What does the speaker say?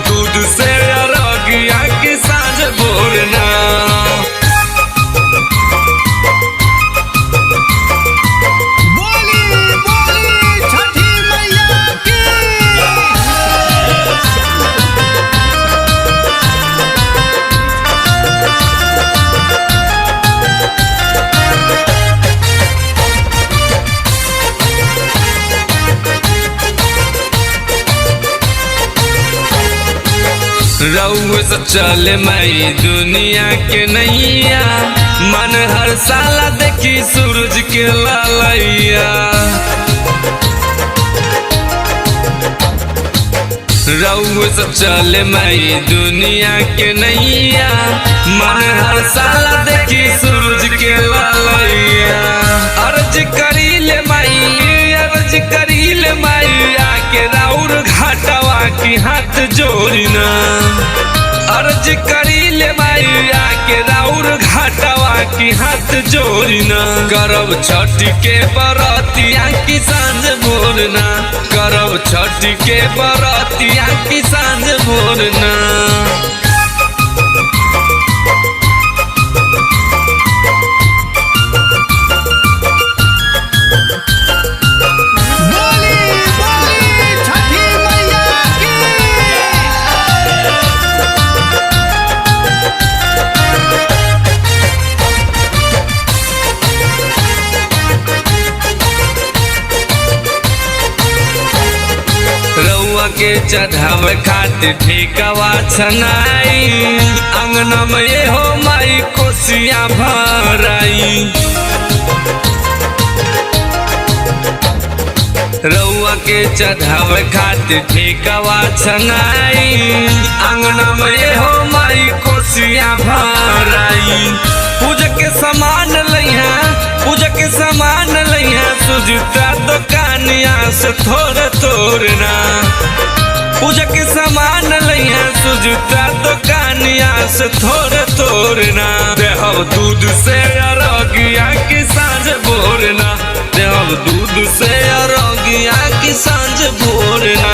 दूध से अरगिया की सांझ भोरना। रउए से चले मई दुनिया के नैया, मन हर साला देखी सूरज के लालैया। रउए से चले मई दुनिया के नैया, मन हर साला देखी सूरज के लालैया। अर्ज करी ले माई, अर्ज करी ले माई, आके राउर घाटवा की हाथ जोड़ना। अर्ज करी ले माई, आके राउर घाटवा की हाथ जोड़ना। करब छठ के बरतिया की सांझ भोरना, करब छठ के बरतिया की सांझ भोरना। रउआ के चढ़ावे खातिर ठेकवा छनाई, अंगना में ये हो माई कोसिया भराई। रउआ के चढ़ावे खातिर ठेकवा छनाई, अंगना में ये हो माई कोसिया भराई। पूजा के सामान लइहा, पूजा के सामान लइहा, सुजता दुकानिया से थोड़े तोड़ना। पूजा के सामान लइहा, सुजता दुकानिया से थोड़े तोड़ना। देहब दूध से अरगिया की सांझ भोरना, देहब दूध से अरगिया की सांझ भोरना।